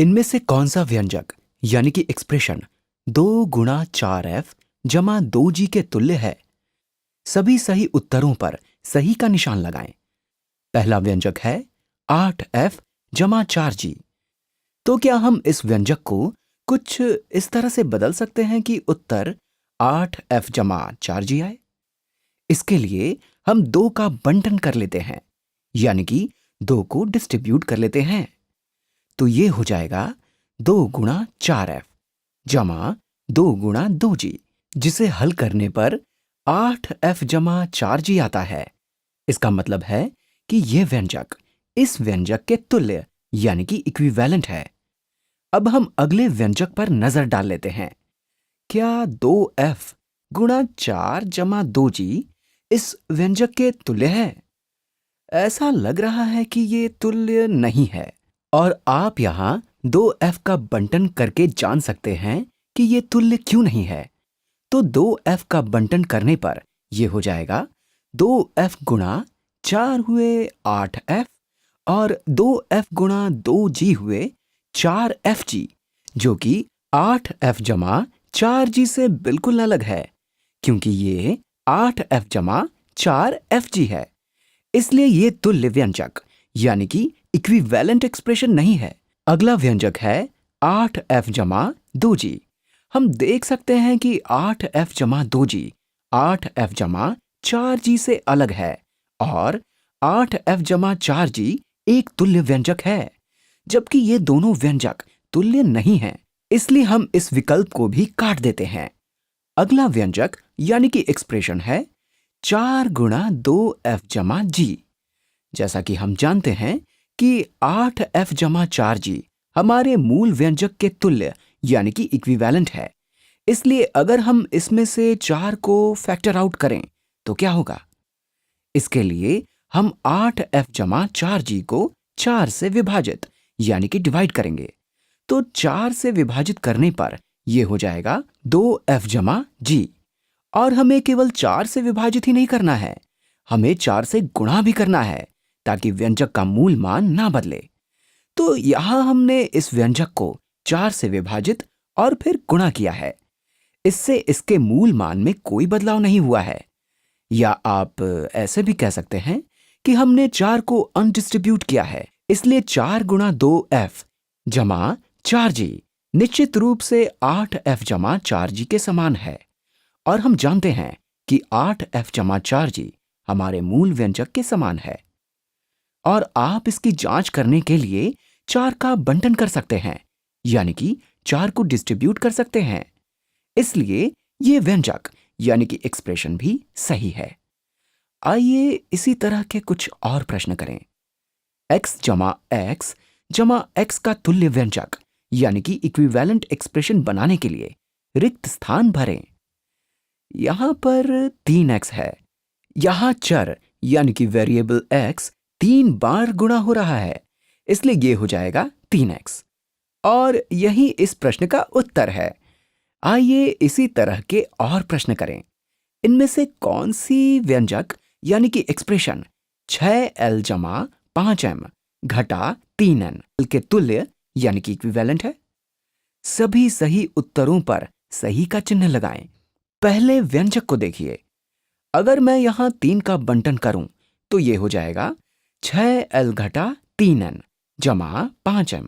इनमें से कौन सा व्यंजक यानी कि एक्सप्रेशन 2 गुणा 4f जमा 2g के तुल्य है? सभी सही उत्तरों पर सही का निशान लगाएं। पहला व्यंजक है 8f जमा 4g। तो क्या हम इस व्यंजक को कुछ इस तरह से बदल सकते हैं कि उत्तर 8f जमा 4g आए? इसके लिए हम 2 का बंटन कर लेते हैं, यानी कि 2 को डिस्ट्रीब्यूट कर लेते हैं। तो ये हो जाएगा 2 गुणा 4f जमा 2 गुणा 2g, जिसे हल करने पर 8f जमा 4g आता है। इसका मतलब है कि ये व्यंजक इस व्यंजक के तुल्य यानी कि इक्विवेलेंट है। अब हम अगले व्यंजक पर नजर डाल लेते हैं। क्या 2f गुणा 4 जमा 2g इस व्यंजक के तुल्य है? ऐसा लग रहा है कि ये तुल्य नहीं है, और आप यहां 2f का बंटन करके जान सकते हैं कि ये तुल्य क्यों नहीं है। तो 2f का बंटन करने पर ये हो जाएगा 2f गुणा 4 हुए 8f और 2f गुणा 2g हुए 4fg, जो कि 8f जमा 4g से बिल्कुल अलग है, क्योंकि ये 8f जमा 4fg है। इसलिए ये तुल्य व्यंजक यानी कि इक्विवेलेंट एक्सप्रेशन नहीं है। अगला व्यंजक है 8f जमा 2g। हम देख सकते हैं कि 8f जमा 2g 8f जमा 4g से अलग है, और 8f जमा 4g एक तुल्य व्यंजक है, जबकि ये दोनों व्यंजक तुल्य नहीं हैं। इसलिए हम इस विकल्प को भी काट देते हैं। अगला व्यंजक यानी कि एक्सप्रेशन है 4 गुणा 2f जमा g। जैसा कि हम जानते हैं कि 8f जमा 4g हमारे मूल व्यंजक के तुल्य यानी कि इक्विवेलेंट है। इसलिए अगर हम इसमें से 4 को फैक्टर आउट करें तो क्या होगा? इसके लिए हम 8f जमा 4g को 4 से विभाजित यानी कि डिवाइड करेंगे। तो 4 से विभाजित करने पर यह हो जाएगा 2f जमा g। और हमें केवल 4 से विभाजित ही नहीं करना है, हमें 4 से गुणा भी करना है, ताकि व्यंजक का मूल मान ना बदले। तो यहां हमने इस व्यंजक को 4 से विभाजित और फिर गुणा किया है। इससे इसके मूल मान में कोई बदलाव नहीं हुआ है। या आप ऐसे भी कह सकते हैं कि हमने 4 को अनडिस्ट्रीब्यूट किया है, इसलिए 4 गुणा 2f जमा 4g निश्चित रूप से 8f जमा 4g के समान है। और हम जानते हैं कि 8f जमा 4g हमारे मूल व्यंजक के समान है। और आप इसकी जांच करने के लिए 4 का बंटन कर सकते हैं, यानी कि 4 को डिस्ट्रीब्यूट कर सकते हैं। इसलिए ये व्यंजक यानी कि एक्सप्रेशन भी सही है। आइए इसी तरह के कुछ और प्रश्न करें। x जमा x का तुल्य व्यंजक यानी कि इक्विवेलेंट एक्सप्रेशन बनाने के लिए रिक्त स्थान भरें। यहां पर 3x है। यहां चर यानी कि वेरिएबल x 3 बार गुणा हो रहा है, इसलिए यह हो जाएगा 3x। और यही इस प्रश्न का उत्तर है। आइए इसी तरह के और प्रश्न करें। इनमें से कौन सी व्यंजक यानी कि एक्सप्रेशन 6l जमा 5m घटा 3n के तुल्य यानी कि इक्विवेलेंट है? सभी सही उत्तरों पर सही का चिन्ह लगाएं। पहले व्यंजक को देखिए। अगर मैं यहां 3 का बंटन करूं तो यह हो जाएगा 6l घटा 3n जमा 5m,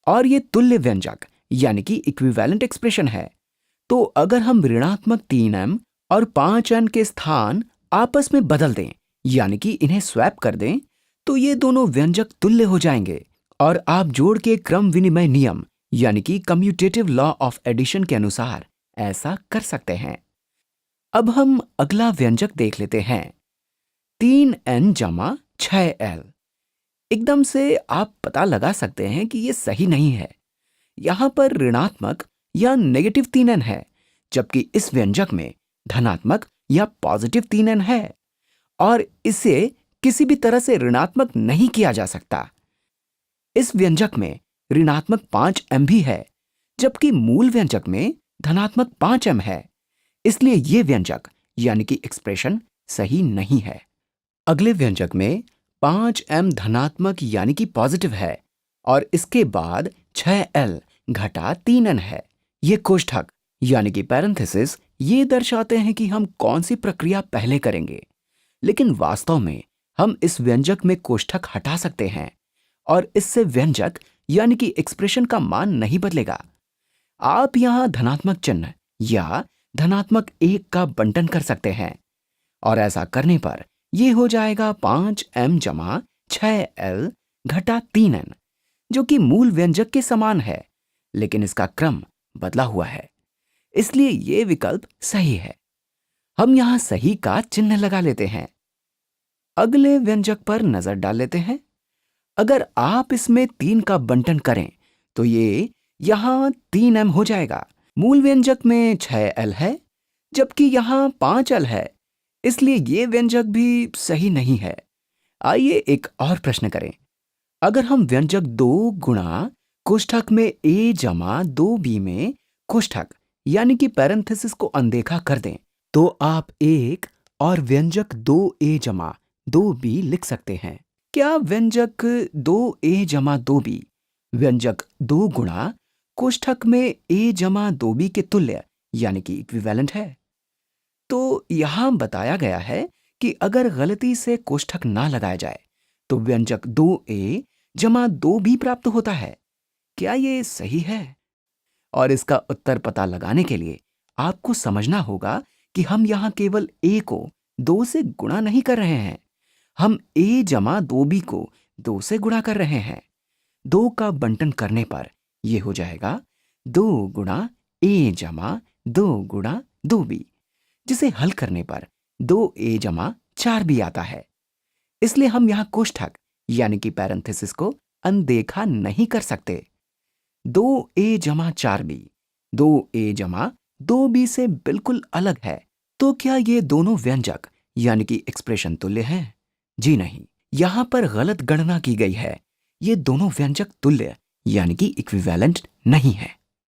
और ये तुल्य व्यंजक यानी कि इक्विवेलेंट एक्सप्रेशन है। तो अगर हम ऋणात्मक 3m और 5n के स्थान आपस में बदल दें यानी कि इन्हें स्वैप कर दें, तो ये दोनों व्यंजक तुल्य हो जाएंगे। और आप जोड़ के क्रम विनिमय नियम यानी कि कम्यूटेटिव लॉ ऑफ एडिशन के अनुसार ऐसा कर सकते हैं। अब हम अगला व्यंजक देख लेते हैं। 3n जमा 6l। एकदम से आप पता लगा सकते हैं कि यह सही नहीं है। यहां पर ऋणात्मक या नेगेटिव 3n है, जबकि इस व्यंजक में धनात्मक या पॉजिटिव 3n है, और इसे किसी भी तरह से ऋणात्मक नहीं किया जा सकता। इस व्यंजक में ऋणात्मक 5m भी है, जबकि मूल व्यंजक में धनात्मक 5m है। इसलिए यह व्यंजक यानी कि एक्सप्रेशन सही नहीं है। अगले व्यंजक में 5m धनात्मक यानी कि पॉजिटिव है, और इसके बाद 6l घटा 3n है। ये कोष्ठक यानी कि पैरेंथेसिस ये दर्शाते हैं कि हम कौन सी प्रक्रिया पहले करेंगे, लेकिन वास्तव में हम इस व्यंजक में कोष्ठक हटा सकते हैं और इससे व्यंजक यानी कि एक्सप्रेशन का मान नहीं बदलेगा। आप यहां धनात्मक चिन्ह या धनात्मक 1 का बंटन कर सकते हैं और ऐसा करने पर यह हो जाएगा 5m जमा 6l घटा 3n, जो कि मूल व्यंजक के समान है, लेकिन इसका क्रम बदला हुआ है, इसलिए यह विकल्प सही है। हम यहां सही का चिन्ह लगा लेते हैं। अगले व्यंजक पर नजर डाल लेते हैं। अगर आप इसमें 3 का बंटन करें तो ये यहां 3m हो जाएगा। मूल व्यंजक में 6l है जबकि यहां 5l है, इसलिए ये व्यंजक भी सही नहीं है। आइए एक और प्रश्न करें। अगर हम व्यंजक 2 गुणा कोष्ठक में a जमा 2b में कोष्ठक यानी कि पैरेंथेसिस को अनदेखा कर दें तो आप एक और व्यंजक 2a जमा 2b लिख सकते हैं। क्या व्यंजक 2a जमा 2b व्यंजक 2 गुणा कोष्ठक में a जमा 2b के तुल्य यानी कि इक्विवेलेंट है? तो यहां बताया गया है कि अगर गलती से कोष्ठक ना लगाया जाए तो व्यंजक 2a जमा 2b प्राप्त होता है। क्या ये सही है? और इसका उत्तर पता लगाने के लिए आपको समझना होगा कि हम यहां केवल a को 2 से गुणा नहीं कर रहे हैं, हम a जमा 2b को 2 से गुणा कर रहे हैं। 2 का बंटन करने पर यह हो जाएगा 2 गुणा a जमा 2 गुणा 2b, जिसे हल करने पर 2a जमा 4b आता है। इसलिए हम यहां कोष्ठक यानी कि पैरेंथेसिस को अनदेखा नहीं कर सकते। 2a जमा 4b 2a जमा 2b से बिल्कुल अलग है। तो क्या ये दोनों व्यंजक यानी कि एक्सप्रेशन तुल्य हैं? जी नहीं, यहां पर गलत गणना की गई है। ये दोनों व्यंजक तुल्य यानी कि इक्विवेलेंट नहीं है।